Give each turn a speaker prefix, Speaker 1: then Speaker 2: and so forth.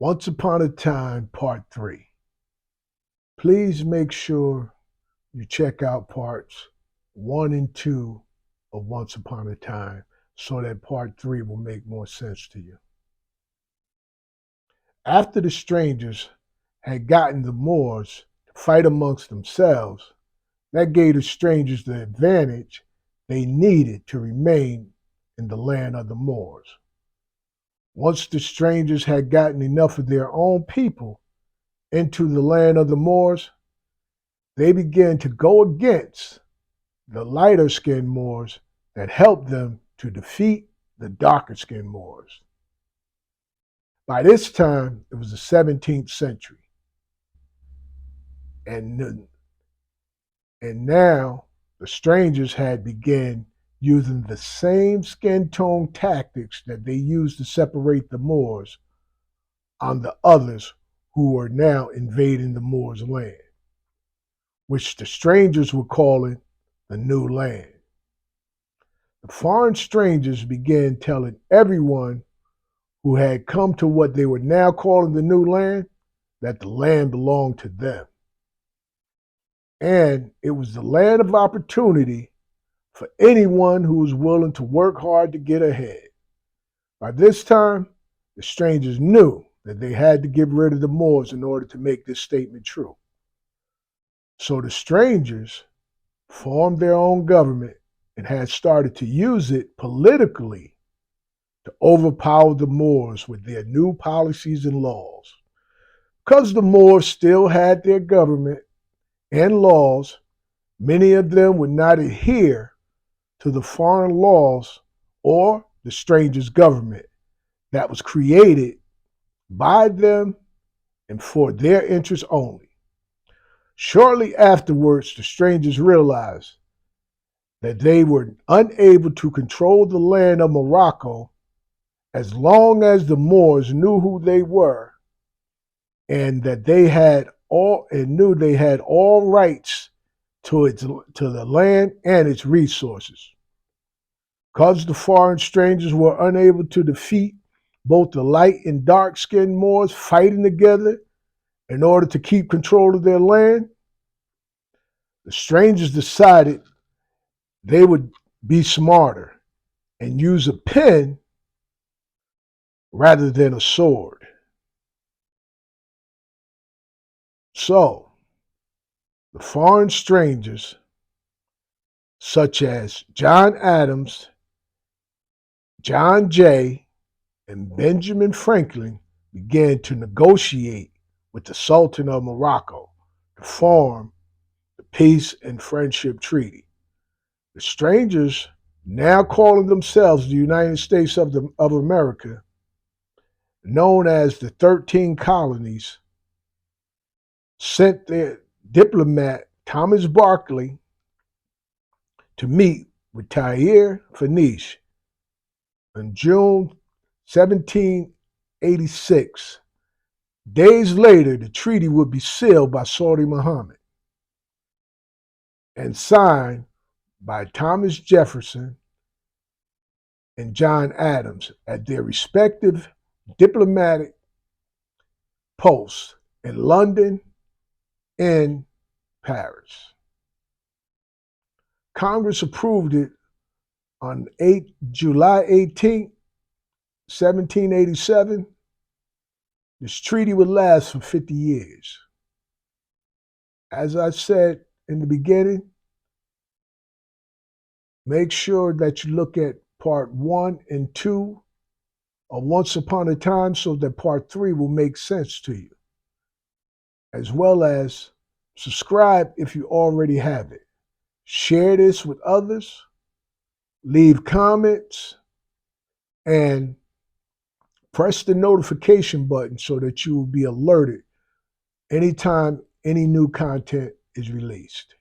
Speaker 1: Once Upon a Time, Part 3. Please make sure you check out parts 1 and 2 of Once Upon a Time so that Part 3 will make more sense to you. After the strangers had gotten the Moors to fight amongst themselves, that gave the strangers the advantage they needed to remain in the land of the Moors. Once the strangers had gotten enough of their own people into the land of the Moors, they began to go against the lighter skinned Moors that helped them to defeat the darker skinned Moors. By this time, it was the 17th century, and, and now the strangers had begun using the same skin tone tactics that they used to separate the Moors on the others who were now invading the Moors' land, which the strangers were calling the New Land. The foreign strangers began telling everyone who had come to what they were now calling the New Land that the land belonged to them. And it was the land of opportunity for anyone who was willing to work hard to get ahead. By this time, the strangers knew that they had to get rid of the Moors in order to make this statement true. So the strangers formed their own government and had started to use it politically to overpower the Moors with their new policies and laws. Because the Moors still had their government and laws, many of them would not adhere to the foreign laws or the strangers' government that was created by them and for their interests only. Shortly afterwards, the strangers realized that they were unable to control the land of Morocco as long as the Moors knew who they were and that they had all rights to the land and its resources. Because the foreign strangers were unable to defeat both the light and dark skinned Moors fighting together in order to keep control of their land, the strangers decided they would be smarter and use a pen rather than a sword. So, the foreign strangers, such as John Adams, John Jay, and Benjamin Franklin, began to negotiate with the Sultan of Morocco to form the Peace and Friendship Treaty. The strangers, now calling themselves the United States of America, known as the 13 colonies, sent their diplomat Thomas Barclay to meet with Tahir Fenice on June 1786. Days later, the treaty would be sealed by Saudi Muhammad and signed by Thomas Jefferson and John Adams at their respective diplomatic posts in London and Paris. Congress approved it on July 18, 1787. This treaty would last for 50 years. As I said in the beginning, make sure that you look at part 1 and 2 of Once Upon a Time so that part 3 will make sense to you, as well as subscribe if you already have it. Share this with others, leave comments, and press the notification button so that you will be alerted anytime any new content is released.